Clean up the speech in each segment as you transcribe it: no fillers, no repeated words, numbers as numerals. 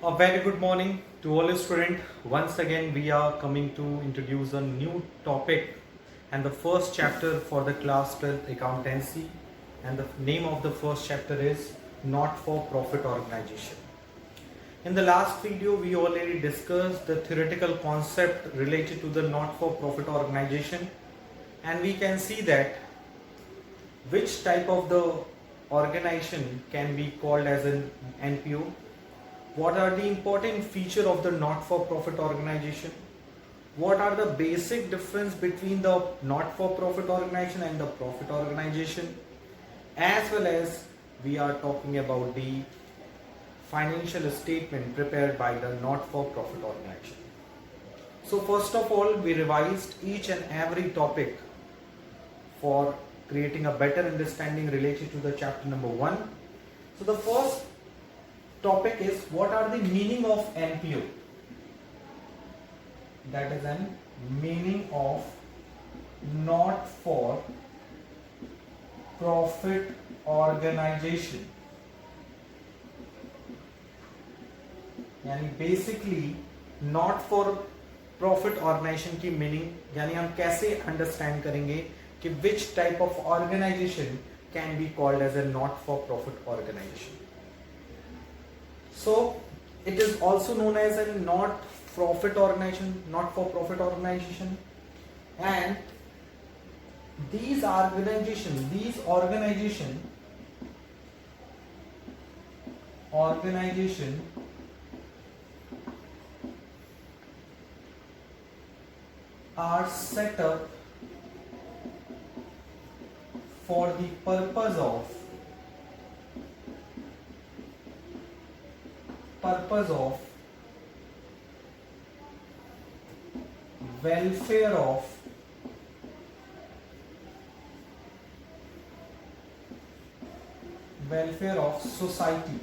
A very good morning to all the students. Once again, we are coming to introduce a new topic and the first chapter for the class 12th accountancy. And the name of the first chapter is Not for Profit Organization. In the last video, we already discussed the theoretical concept related to the not for profit organization, and we can see that which type of the organization can be called as an NPO. What are the important features of the not-for-profit organization? What are the basic difference between the not-for-profit organization and the profit organization? As well as we are talking about the financial statement prepared by the not-for-profit organization. So first of all, we revised each and every topic for creating a better understanding related to the chapter number 1. So the first topic is what are the meaning of NPO? That is an meaning of not for profit organization. यानी basically not for profit organisation की meaning यानी हम कैसे understand करेंगे कि which type of organisation can be called as a not for profit organisation. So it is also known as a not profit organization, not for profit organization, and these organization are set up for the purpose of welfare of society.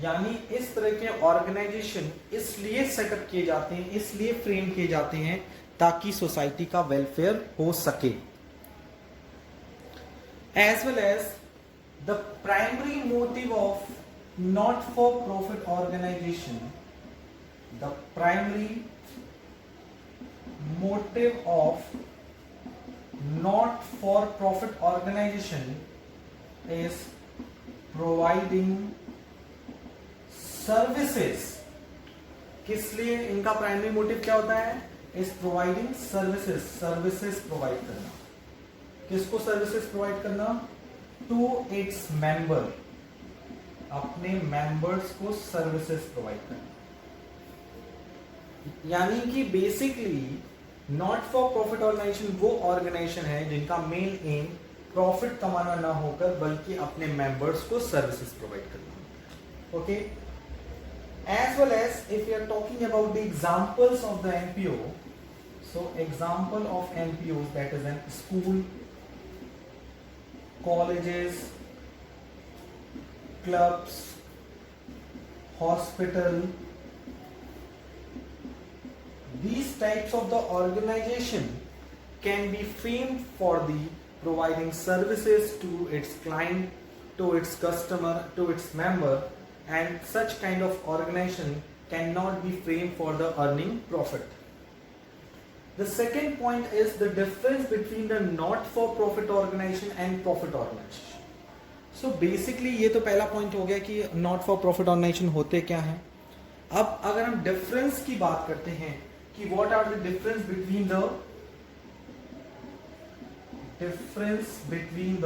यानी इस तरह के organisation इसलिए setup किए जाते हैं, इसलिए frame किए जाते हैं ताकि सोसाइटी का वेलफेयर हो सके. As well as the primary motive of not for profit organization, the primary motive of not for profit organization is providing services. किस लिए इनका प्राइमरी मोटिव क्या होता है? is providing services प्रोवाइड करना. किसको सर्विसेज प्रोवाइड करना? to its member, अपने मेंबर्स को सर्विसेज प्रोवाइड करना. यानी कि basically not for profit organisation वो ऑर्गेनाइजेशन है जिनका मेन एम प्रॉफिट कमाना ना होकर बल्कि अपने मेंबर्स को सर्विसेज प्रोवाइड करना. Okay. As well as if you are talking about the examples of the NPO, so example of NPO that is an school, colleges, clubs, hospital. These types of the organization can be framed for the providing services to its client, to its customer, to its member, and such kind of organization cannot be framed for the earning profit. The second point is the difference between the not for profit organization and profit organization. So basically ये तो पहला point हो गया कि not for profit organisation होते क्या हैं. अब अगर हम डिफरेंस की बात करते हैं कि what are the difference between the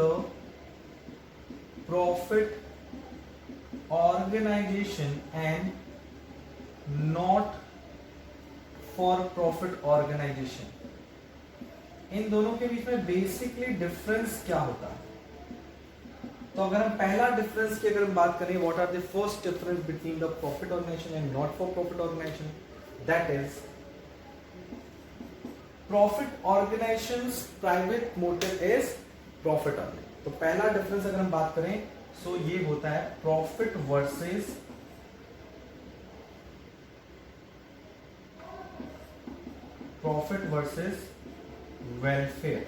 profit organisation and not for profit organisation, इन दोनों के बीच में बेसिकली डिफरेंस क्या होता है? तो अगर हम पहला डिफरेंस की अगर हम बात करें, what are the first difference between the profit organisation and not for profit organisation, that is profit organisations private motive is profit earning. तो पहला डिफरेंस अगर हम बात करें सो ये होता है प्रॉफिट वर्सेस वेलफेयर.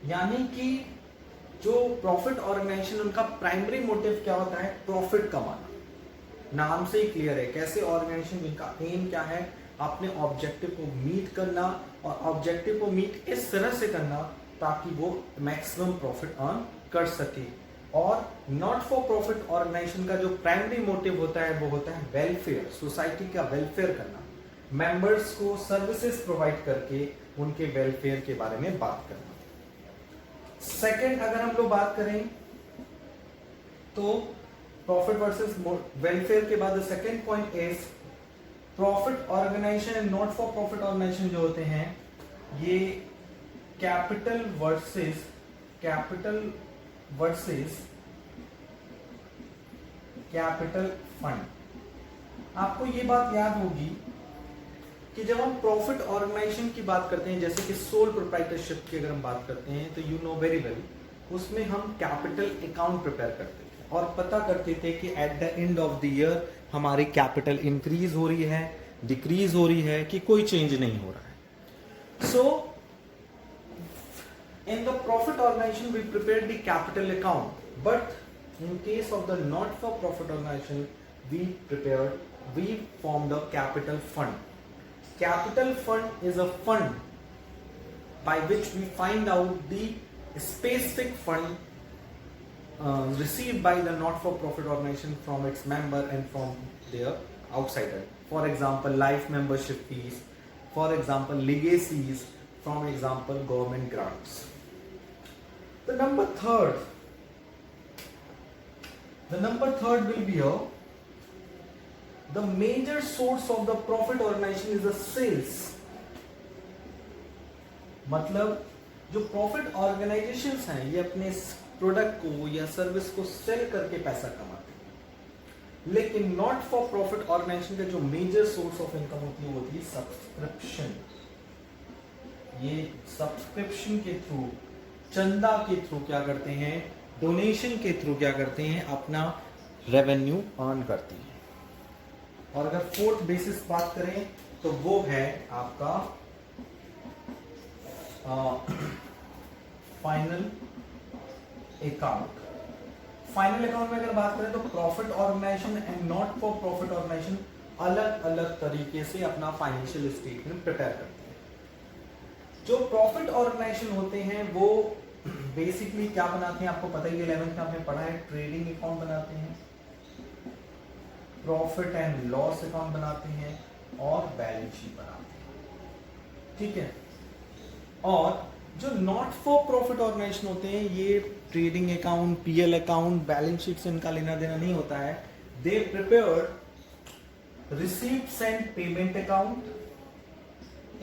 यानी कि जो प्रॉफिट ऑर्गेनाइजेशन उनका प्राइमरी मोटिव क्या होता है? प्रॉफिट कमाना. नाम से ही क्लियर है कैसे ऑर्गेनाइजेशन जिनका एम क्या है, अपने ऑब्जेक्टिव को मीट करना, और ऑब्जेक्टिव को मीट इस तरह से करना ताकि वो मैक्सिमम प्रॉफिट अर्न कर सके। और नॉट फॉर प्रॉफिट ऑर्गेनाइजेशन का जो प्राइमरी मोटिव होता है वो होता है वेलफेयर, सोसाइटी का वेलफेयर करना, मेंबर्स को सर्विसेज प्रोवाइड करके उनके वेलफेयर के बारे में बात करना। सेकंड अगर हम लोग बात करें तो प्रॉफिट वर्सेस वेलफेयर के बाद second point is profit organisation and not for profit organisation जो होते हैं ये कैपिटल वर्सेस कैपिटल फंड। आपको ये बात याद होगी कि जब हम प्रॉफिट ऑर्गेनाइजेशन की बात करते हैं, जैसे कि सोल प्रोप्राइटरशिप की अगर हम बात करते हैं तो यू नो वेरी वेल, उसमें हम कैपिटल अकाउंट प्रिपेयर करते थे और पता करते थे कि eight the end of the year हमारी कैपिटल इंक्रीज हो रही है, डिक्रीज हो रही है, कि कोई चेंज नहीं हो रहा है। सो in the profit organization we prepared the capital account, but in case of the not for profit organization we formed a capital fund. Capital fund is a fund by which we find out the specific fund received by the not for profit organization from its member and from their outsider. For example, life membership fees, for example legacies, from example government grants. The number third will be the major source of the profit organization is the sales. मतलब जो profit organisations हैं ये अपने product को या service को cell करके पैसा कमाते हैं, लेकिन नॉट फॉर प्रॉफिट ऑर्गेनाइजेशन का जो मेजर सोर्स ऑफ इनकम होती है वो होती है सब्सक्रिप्शन। ये सब्सक्रिप्शन के थ्रू, चंदा के थ्रू क्या करते हैं, डोनेशन के थ्रू क्या करते हैं, अपना रेवेन्यू अर्न करते हैं। और अगर फोर्थ बेसिस बात करें तो वो है आपका फाइनल अकाउंट। फाइनल अकाउंट में अगर बात करें तो profit organisation and not for profit organisation अलग अलग तरीके से अपना फाइनेंशियल स्टेटमेंट प्रिपेयर करते हैं। जो प्रॉफिट ऑर्गेनाइजेशन होते हैं वो बेसिकली क्या बनाते हैं, आपको पता ही है, 11th में आपने पढ़ा है, ट्रेडिंग अकाउंट बनाते हैं, प्रॉफिट एंड लॉस अकाउंट बनाते हैं और बैलेंस शीट बनाते हैं। ठीक है। और जो नॉट फॉर प्रॉफिट ऑर्गेनाइजेशन होते हैं ये trading account, P L account, balance sheet से इनका लेना देना नहीं होता है। They prepare receipts and payment account,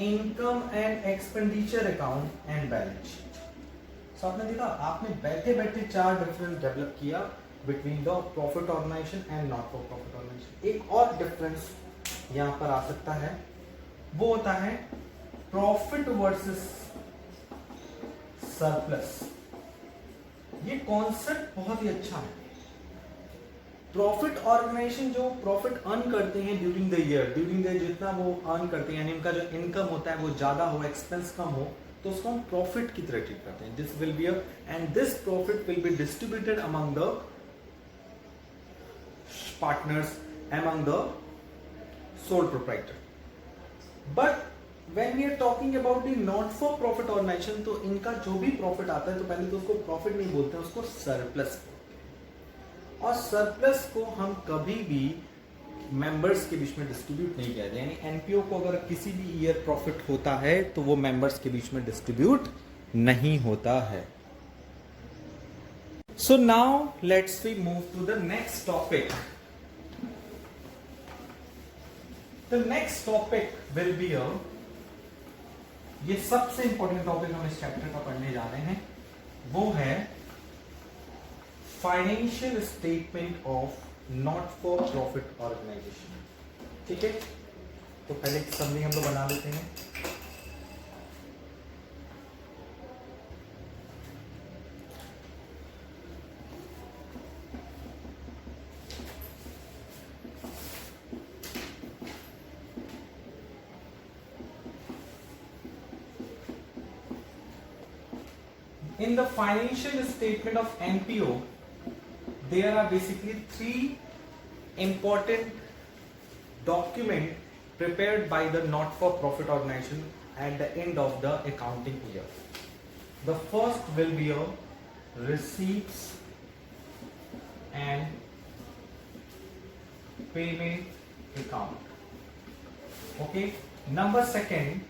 income and expenditure account and balance sheet. So आपने देखा, आपने बैठे बैठे चार डिफरेंस डेवलप किया between the profit organisation and not for profit organisation. एक और डिफरेंस यहां पर आ सकता है, वो होता है प्रॉफिट वर्सेस सरप्लस। ये कॉन्सेप्ट बहुत ही अच्छा है। प्रॉफिट ऑर्गेनाइजेशन जो प्रॉफिट अर्न करते हैं ड्यूरिंग द ईयर, जितना वो अर्न करते हैं, यानी उनका जो इनकम होता है वो ज्यादा हो, एक्सपेंस कम हो, तो उसको हम प्रॉफिट की तरह ट्रीट करते हैं। This will be and this profit will be distributed among the partners, among the sole proprietor. But when we are talking about the not for profit organization, तो इनका जो भी प्रॉफिट आता है तो पहले तो उसको प्रॉफिट नहीं बोलते हैं, उसको सरप्लस बोलते हैं। और सरप्लस को हम कभी भी मेंबर्स के बीच में डिस्ट्रीब्यूट नहीं किया जाए, यानी एनपीओ को अगर किसी भी ईयर प्रॉफिट होता है तो वो मेंबर्स के बीच में डिस्ट्रीब्यूट नहीं होता है। So now let's we move to the next topic. The next topic will be ये सबसे इंपॉर्टेंट टॉपिक हम इस चैप्टर का पढ़ने जा रहे हैं, वो है financial statement of not for profit organisation. ठीक है, तो पहले एक समरी हम लोग बना लेते हैं। In the financial statement of NPO, there are basically three important document prepared by the not-for-profit organization at the end of the accounting year. The first will be a receipts and payment account. Okay. Number second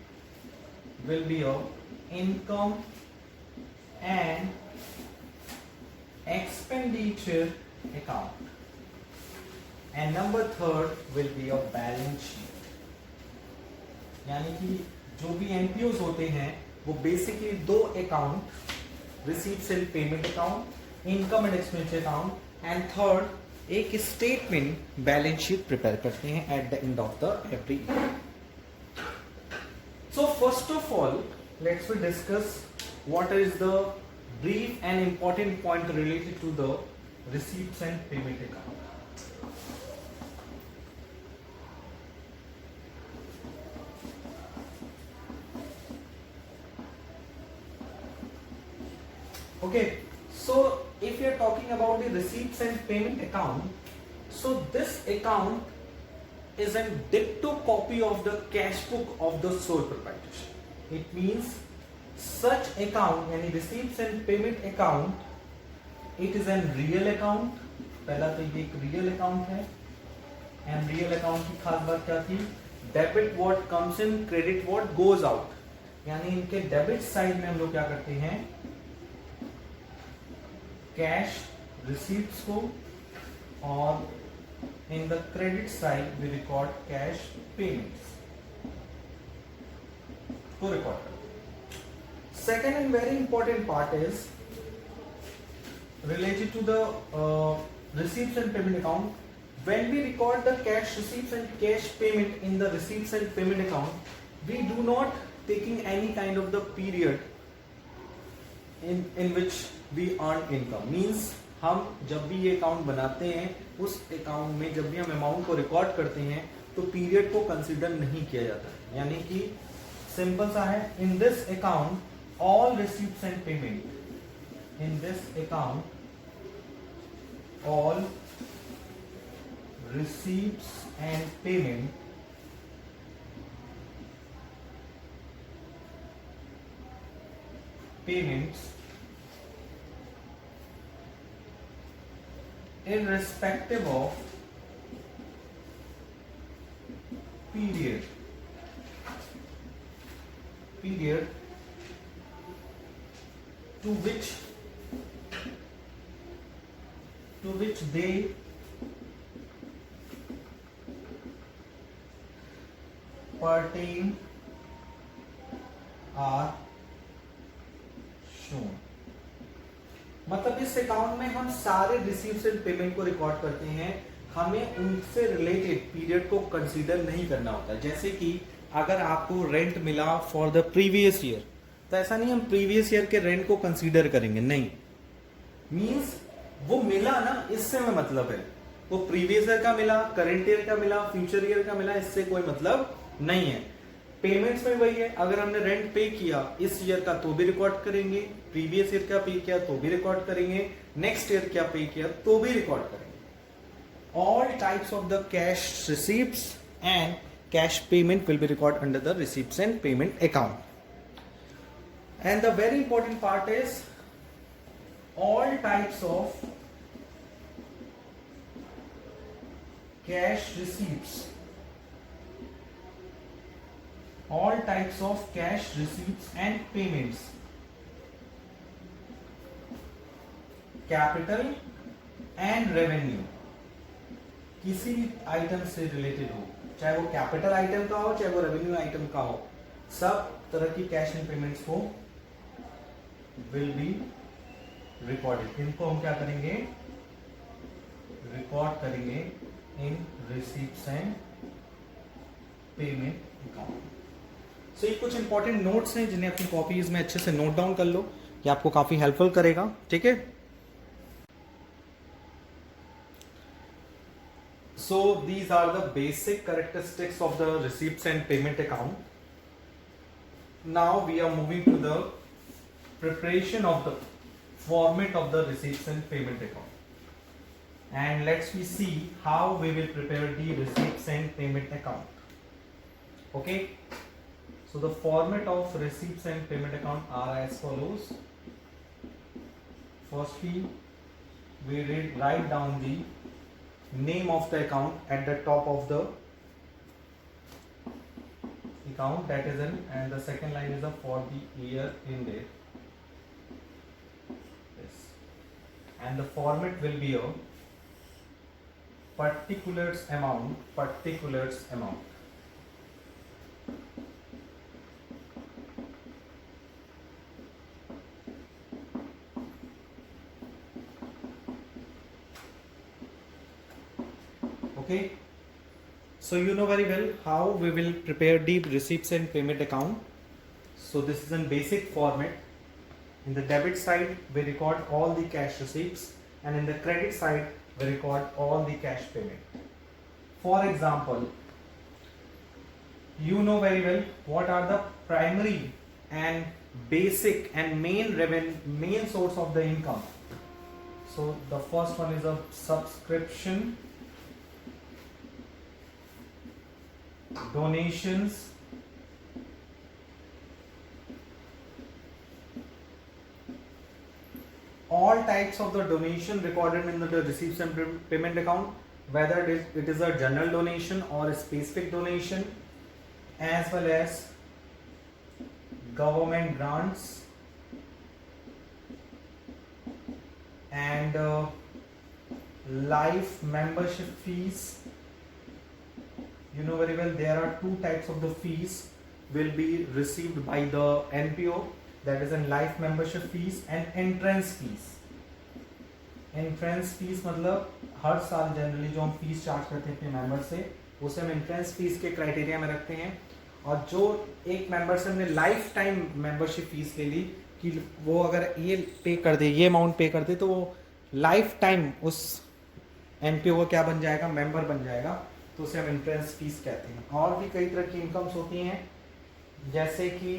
will be a income and expenditure account. And number third will be a balance sheet. यानी कि जो भी एनपीओज होते हैं वो basically दो account, receipts and payment account, income and expenditure account, and third एक statement balance sheet prepare करते हैं eight the end of the every year. So first of all, let's discuss what is the brief and important point related to the receipts and payment account. Okay, so if you are talking about the receipts and payment account, so this account is a ditto copy of the cash book of the sole proprietorship. It means such account यानी receipts and payment account, it is a real account. पहला तो ये एक real account है, and real account की खास बात क्या थी? Debit what comes in, credit what goes out. यानी इनके डेबिट साइड में हम लोग क्या करते हैं, कैश रिसीप्ट्स को, और in the credit side we record cash payments to record. Second and very important part is related to the receipts and payment account. When we record the cash receipts and cash payment in the receipts and payment account, we do not taking any kind of the period in which we earn income. Means हम जब भी ये account बनाते हैं, उस account में जब भी हम अमाउंट को रिकॉर्ड करते हैं तो पीरियड को कंसीडर नहीं किया जाता है. यानी कि सिंपल सा है, in this account all receipts and payment, in this account all receipts and payments irrespective of period to which they pertain are shown. मतलब इस अकाउंट में हम सारे रिसीव्स एंड पेमेंट को रिकॉर्ड करते हैं, हमें उनसे रिलेटेड पीरियड को कंसीडर नहीं करना होता. जैसे कि अगर आपको रेंट मिला फॉर द प्रीवियस ईयर, तो ऐसा नहीं हम प्रीवियस ईयर के रेंट को कंसीडर करेंगे, नहीं. मींस वो मिला ना, इससे हमें मतलब है, वो प्रीवियस ईयर का मिला, करंट ईयर का मिला, फ्यूचर ईयर का मिला, इससे कोई मतलब नहीं है. पेमेंट्स में वही है, अगर हमने रेंट पे किया इस ईयर का तो भी रिकॉर्ड करेंगे, प्रीवियस ईयर का पे किया तो भी रिकॉर्ड करेंगे, नेक्स्ट ईयर क्या पे किया तो भी रिकॉर्ड करेंगे. All types of the cash receipts and cash payment will be record under the receipts and payment account. And the very important part is all types of cash receipts, all types of cash receipts and payments, capital and revenue, किसी item से related हो, चाहे वो capital item का हो चाहे वो revenue item का हो, सब तरह की कैश एंड पेमेंट्स को विल बी रिकॉर्डेड. इनको हम क्या करेंगे, रिकॉर्ड करेंगे इन रिसीप्ट्स एंड पेमेंट अकाउंट. सो ये कुछ इंपॉर्टेंट नोट्स हैं जिन्हें अपनी कॉपीज में अच्छे से नोट डाउन कर लो, ये आपको काफी हेल्पफुल करेगा. ठीक है. So these are the basic characteristics of the receipts and payment account. Now we are moving to the preparation of the format of the receipts and payment account. and let's we see how we will prepare the receipts and payment account. Okay, so the format of receipts and payment account are as follows. Firstly, we will write down the name of the account at the top of the account, that is in, and the second line is for the year ended. Yes, and the format will be a particulars amount. Okay, so you know very well how we will prepare the receipts and payment account. So this is in basic format. In the debit side we record all the cash receipts, and in the credit side we record all the cash payment. For example, you know very well what are the primary and basic and main source of the income. So the first one is a subscription, donations, all types of the donation recorded in the receipts and payment account, whether it is a general donation or a specific donation, as well as government grants and life membership fees. You know very well there are two types of the fees will be received by the NPO, that is in life membership fees and entrance fees. Entrance fees मतलब हर साल generally जो हम fees charge करते हैं अपने member से, उसे हम एंट्रेंस फीस के क्राइटेरिया में रखते हैं. और जो एक मेंबर से हमने लाइफ टाइम मेंबरशिप फीस ले ली कि वो अगर ये पे कर दे, ये अमाउंट पे कर दे, तो वो लाइफ टाइम उस एनपीओ का क्या बन जाएगा, मेंबर बन जाएगा, तो उसे हम एंट्रेंस फीस कहते हैं. और भी कई तरह की इनकम्स होती हैं, जैसे कि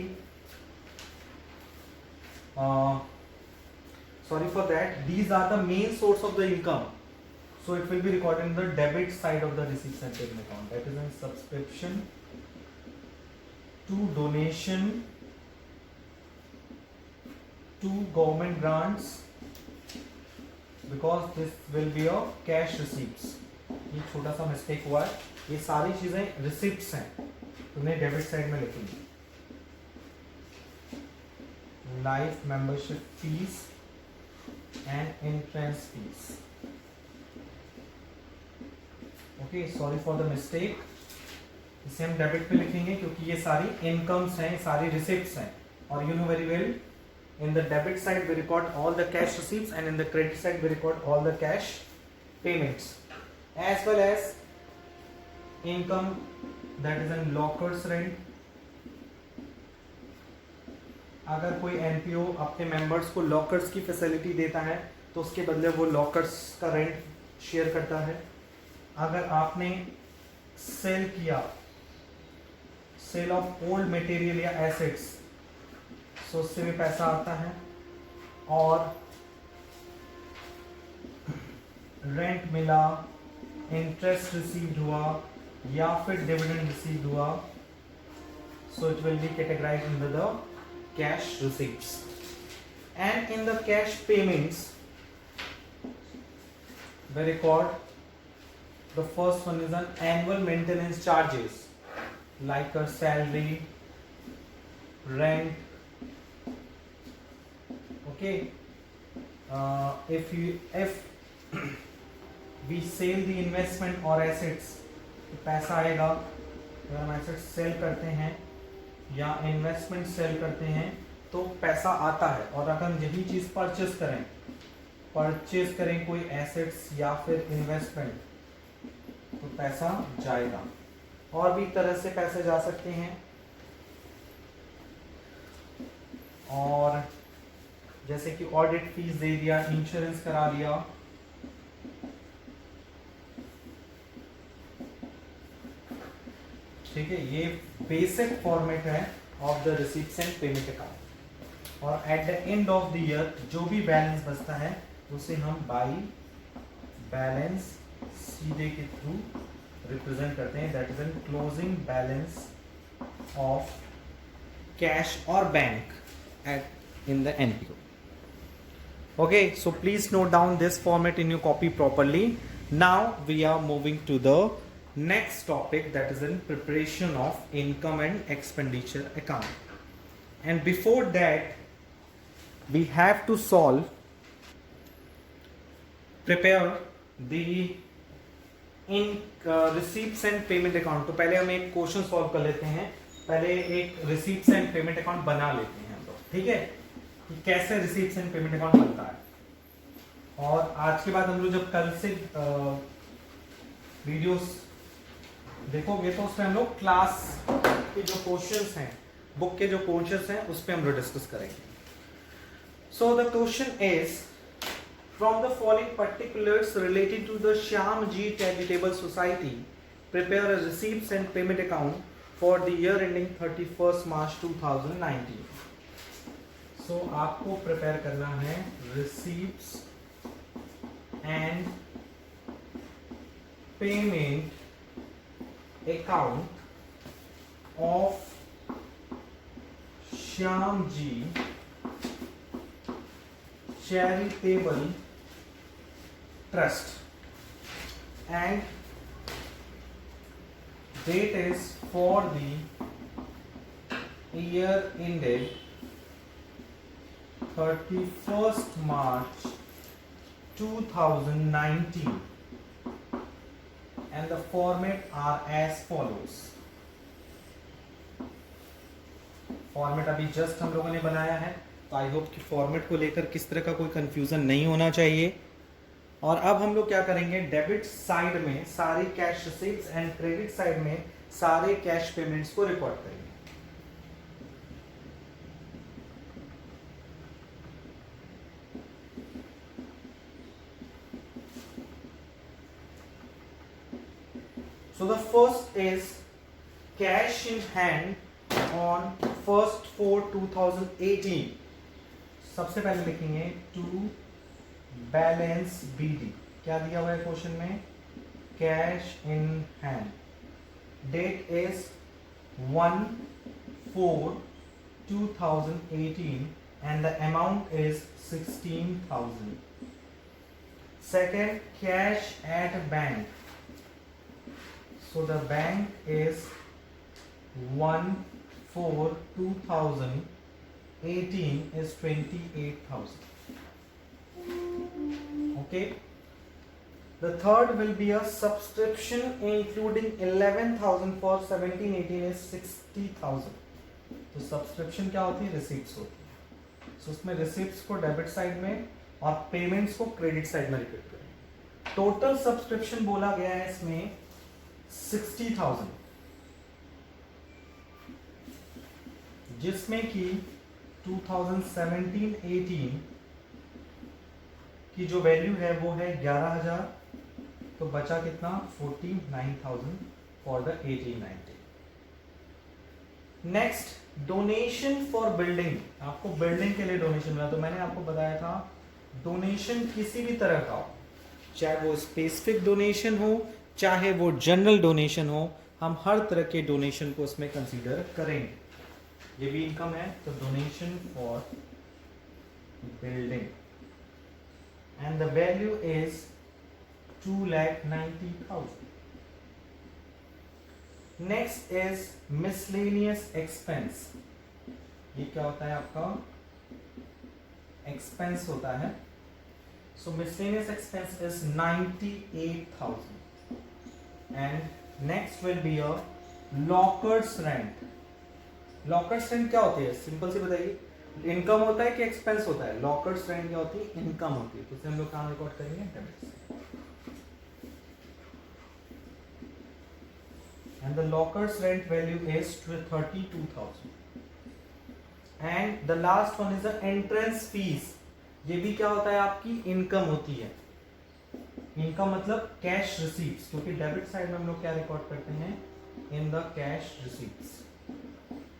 sorry for that, these are the main source of the income, so it will be recorded in the debit side of the receipts and payment account, that is in subscription to donation to government grants, because this will be a cash receipts. ये छोटा सा mistake हुआ है, ये सारी चीजें receipts हैं, उन्हें डेबिट साइड में लिखेंगे. Life membership fees and entrance fees. Okay, sorry for the mistake. इसे हम डेबिट पे लिखेंगे क्योंकि ये सारी इनकम्स हैं, सारी रिसिप्ट्स हैं. और you know very well, in the debit side we record all the cash receipts and in the credit side we record all the cash payments, as well as income that is in lockers rent. अगर कोई NPO अपने members को lockers की facility देता है तो उसके बदले वो लॉकर्स का रेंट शेयर करता है. अगर आपने सेल किया, सेल ऑफ ओल्ड मटेरियल या एसेट्स, तो उससे भी पैसा आता है. और रेंट मिला, इंटरेस्ट रिसीव्ड हुआ या फिर डिविडेंड रिसीव्ड हुआ, so it will be categorised in the cash receipts. And in the cash payments we record, the first one is an annual maintenance charges like a salary, rent. Okay, if we sell the investment or assets, तो पैसा आएगा. अगर हम assets cell करते हैं या investment sell करते हैं तो पैसा आता है. और अगर हम यही चीज परचेज करें कोई एसेट्स या फिर इन्वेस्टमेंट, तो पैसा जाएगा. और भी तरह से पैसे जा सकते हैं. और जैसे कि ऑडिट फीस दे दिया, इंश्योरेंस करा लिया, ठीक है. ये बेसिक फॉर्मेट है of the receipts and payment account. और at the end of the year जो भी बैलेंस बचता है उसे हम बाई बैलेंस सीधे के थ्रू रिप्रेजेंट करते हैं, that is N closing balance of cash और bank at in the NPO. Okay, so please note down this format in your copy properly. Now we are moving to the next topic, that is in preparation of income and expenditure account. And before that we have to prepare the in receipts and payment account. तो पहले हम एक question solve कर लेते हैं, पहले एक receipts and payment account बना लेते हैं हम लोग, ठीक है, कि कैसे रिसीप्ट्स एंड पेमेंट अकाउंट बनता है। और आज के बाद हम लोग जब कल से वीडियोस देखोगे तो उसमें हम लोग क्लास के जो क्वेश्चंस हैं, बुक के जो क्वेश्चंस हैं, उस पर हम लोग डिस्कस करेंगे। So the question is, from the following particulars related to the Shyam ji charitable society prepare a receipts and payment account for the year ending 31st March 2019. So आपको प्रिपेयर करना है receipts and payment account of Shyam ji charitable trust, and date is for the year ended 31st March 2019, and the format are as follows. Format अभी just हम लोगों ने बनाया है, तो आई होप कि फॉर्मेट को लेकर किस तरह का कोई कंफ्यूजन नहीं होना चाहिए। और अब हम लोग क्या करेंगे, डेबिट साइड में सारी cash receipts and credit side में सारे कैश पेमेंट्स को रिकॉर्ड करेंगे। So the first is cash in hand on 1/4/2018. सबसे पहले लिखेंगे टू बैलेंस BD। क्या दिया हुआ है क्वेश्चन में, cash in hand, date is 1/4/2018 and the amount is 16,000. Second, cash at bank, so the bank is 1/4/2018 is 28,000. Okay, the third will be a subscription including 11,000 for 17/18 is 60,000. तो subscription क्या होती है, receipts होती है। सो उसमें receipts को debit side में और पेमेंट्स को क्रेडिट साइड में रिपीट करें। टोटल सब्सक्रिप्शन बोला गया है इसमें 60,000, जिसमें कि 2017-18 की जो वैल्यू है वो है 11,000, तो बचा कितना, 49,000 for the 18-19। Next, donation for building, आपको बिल्डिंग के लिए डोनेशन मिला, तो मैंने आपको बताया था डोनेशन किसी भी तरह का हो, चाहे वो स्पेसिफिक डोनेशन हो चाहे वो जनरल डोनेशन हो, हम हर तरह के डोनेशन को उसमें कंसीडर करेंगे। ये भी इनकम है, तो donation for building and the value is 2,90,000. Next is miscellaneous expense. ये क्या होता है, आपका एक्सपेंस होता है। So miscellaneous expense is 98,000. And next will be a lockers rent. Lockers rent क्या होती है, सिंपल से बताइए, इनकम होता है कि एक्सपेंस होता है? लॉकर्स रेंट क्या होती है, इनकम होती है। तो इसे हम लोग कहाँ रिकॉर्ड करेंगे, debit. And the lockers rent value is 32,000। And the last one is the entrance fees. ये भी क्या होता है, आपकी इनकम होती है। इनकम मतलब कैश रिसीप्ट्स, क्योंकि डेबिट साइड में हम लोग क्या रिकॉर्ड करते हैं, इन द कैश रिसीप्ट्स,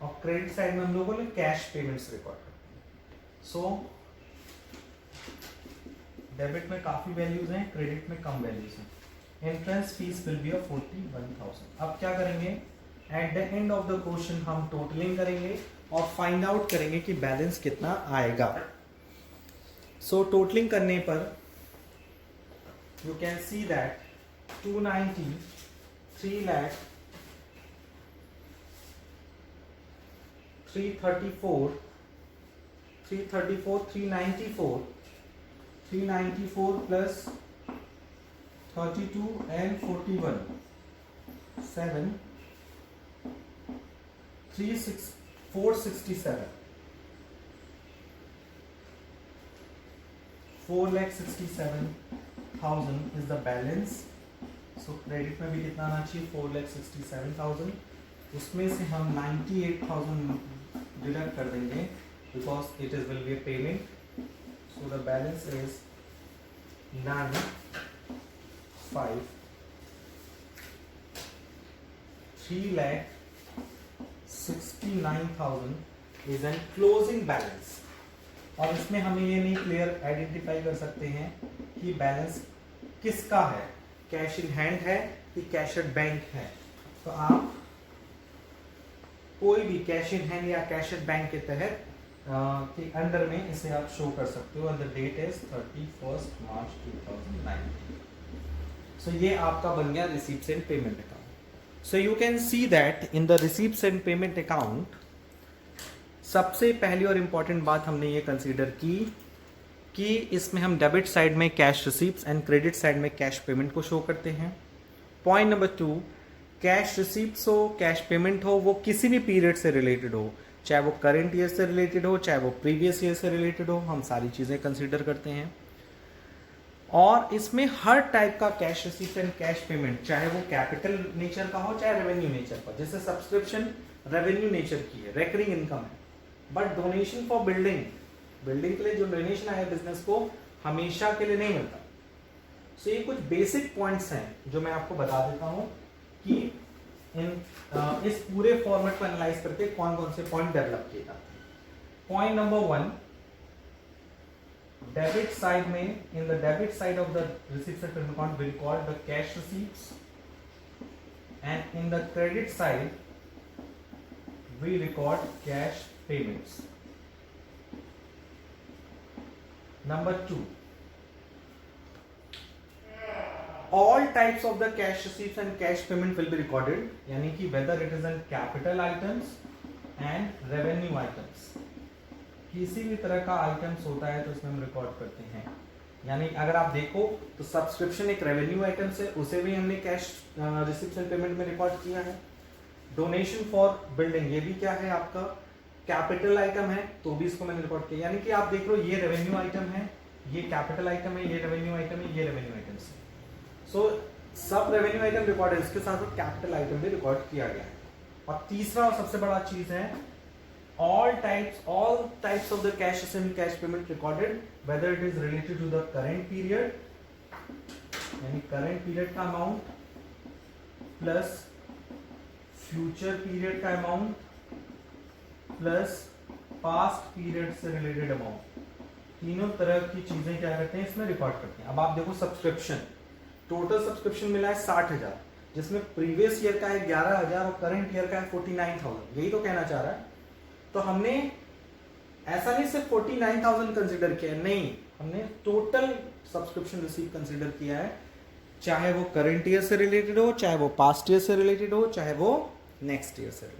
और क्रेडिट साइड में हम लोगों ने कैश पेमेंट्स रिकॉर्ड करते हैं। सो डेबिट में काफ़ी वैल्यूज हैं, क्रेडिट में कम वैल्यूज हैं. Entrance fees will be 41,000. अब क्या करेंगे, eight the end of the question हम टोटलिंग करेंगे और फाइंड आउट करेंगे कि बैलेंस कितना आएगा. सो टोटलिंग करने पर you can see that 290, 3 lakh, 334, 394 plus 32 and 41, 7, 467, 4,67,000 is the balance. So credit में भी कितना आना चाहिए, 4,67,000. उसमें से हम 98,000 डिडक्ट कर देंगे because it is will be a payment. So the balance is 3,69,000 is an closing balance. और इसमें हमें ये नहीं क्लियर आइडेंटिफाई कर सकते हैं कि बैलेंस किसका है, कैश इन हैंड है कि कैश एट बैंक है. तो आप कोई भी कैश इन हैंड या कैश एट बैंक के तहत के अंडर में इसे आप शो कर सकते हो. The date is 31 March 2019. So ये आपका बन गया receipts and payment account. So you can see that in the receipts and payment account सबसे पहली और इम्पॉर्टेंट बात हमने ये कंसीडर की कि इसमें हम डेबिट साइड में cash receipts and credit side में कैश पेमेंट को शो करते हैं. पॉइंट नंबर 2, कैश रिसीप्ट्स हो, कैश पेमेंट हो, वो किसी भी पीरियड से रिलेटेड हो, चाहे वो करंट ईयर से रिलेटेड हो, चाहे वो प्रीवियस ईयर से रिलेटेड हो, हम सारी चीज़ें कंसीडर करते हैं. और इसमें हर टाइप का cash receipt and cash payment, चाहे वो कैपिटल नेचर का हो चाहे रेवेन्यू नेचर का, जैसे सब्सक्रिप्शन रेवेन्यू नेचर की है, रेकरिंग इनकम है. बट डोनेशन फॉर बिल्डिंग के लिए जो डोनेशन आया बिजनेस को हमेशा के लिए नहीं मिलता. सो ये कुछ बेसिक पॉइंट्स हैं जो मैं आपको बता देता हूं कि इस पूरे फॉर्मेट को एनालाइज करके कौन कौन से पॉइंट डेवलप किए जाते हैं. पॉइंट नंबर 1, डेबिट साइड में, in the debit side of the receipts and payment account we record the cash receipts and in the credit side we record cash payments. Number 2, all types of the cash receipts and cash payment will be recorded, यानी कि whether it is in capital items and revenue items. किसी भी तरह का items होता है तो इसमें हम रिकॉर्ड करते हैं. यानी अगर आप देखो तो सब्सक्रिप्शन एक रेवेन्यू आइटम्स है, उसे भी हमने कैश रिसीप्ट्स एंड पेमेंट में रिकॉर्ड किया है. डोनेशन फॉर बिल्डिंग, ये भी क्या है आपका कैपिटल आइटम है, तो भी इसको मैंने रिकॉर्ड किया. यानी कि आप देख लो ये रेवेन्यू आइटम है, ये कैपिटल आइटम है, ये रेवेन्यू आइटम है, ये रेवेन्यू आइटम्स है. सो सब रेवेन्यू आइटम रिकॉर्ड है, इसके साथ साथ कैपिटल आइटम भी रिकॉर्ड किया गया है. और तीसरा और सबसे बड़ा चीज है all types of the cash and cash payment recorded, whether it is related to the current period, यानी current period का amount plus future period का amount प्लस पास्ट पीरियड से रिलेटेड अमाउंट, तीनों तरह की चीजें क्या करते हैं इसमें रिकॉर्ड करते हैं. अब आप देखो सब्सक्रिप्शन, टोटल सब्सक्रिप्शन मिला है 60,000, जिसमें प्रीवियस ईयर का है 11,000 और करंट ईयर का है 49,000. यही तो कहना चाह रहा है. तो हमने ऐसा नहीं सिर्फ 49,000 कंसिडर किया, नहीं, हमने टोटल सब्सक्रिप्शन रिसीव कंसिडर किया है, चाहे वो करंट ईयर से रिलेटेड हो, चाहे वो पास्ट ईयर से रिलेटेड हो, चाहे वो नेक्स्ट ईयर से रिलेटेड.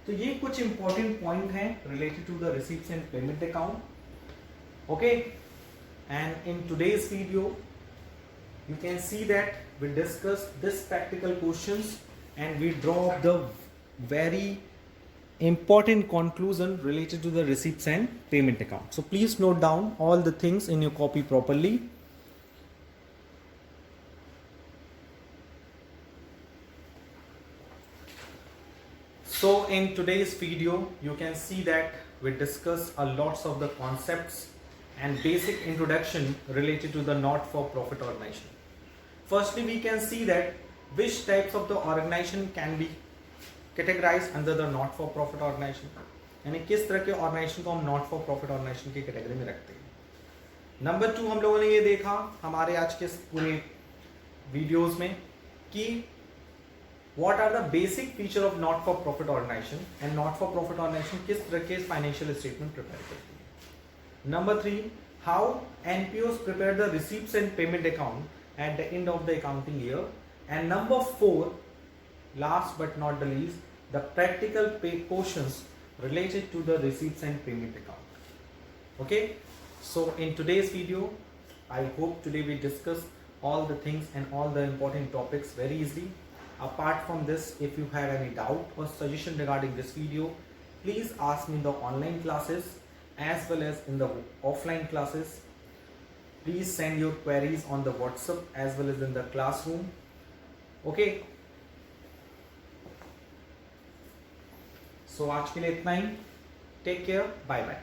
तो ये कुछ इंपॉर्टेंट पॉइंट हैं related to the receipts and payment account. Okay, and in today's video you can see that we discuss this practical questions and we draw the very important conclusion related to the receipts and payment account. So please note down all the things in your copy properly. So in today's video you can see that we discuss a lots of the concepts and basic introduction related to the not-for-profit organization. Firstly, we can see that which types of the organization can be categorized under the not-for-profit organization. यानी किस तरह के organisation को हम not for profit organisation की category में रखते हैं. नंबर 2 हम लोगों ने ये देखा हमारे आज के पूरे वीडियोस में कि what are the basic feature of not for profit organisation and not for profit organisation किस तरह के फाइनेंशियल स्टेटमेंट प्रिपेयर करती है। Number 3 how NPOs prepare the receipts and payment account at the end of the accounting year. And number 4 last but not the least, the practical pay portions related to the receipts and payment account. Okay, so in today's video I hope today we discussed all the things and all the important topics very easily. Apart from this, if you have any doubt or suggestion regarding this video, please ask me in the online classes as well as in the offline classes. Please send your queries on the WhatsApp as well as in the classroom. Okay, so आज के लिए इतना ही। Take care, bye bye.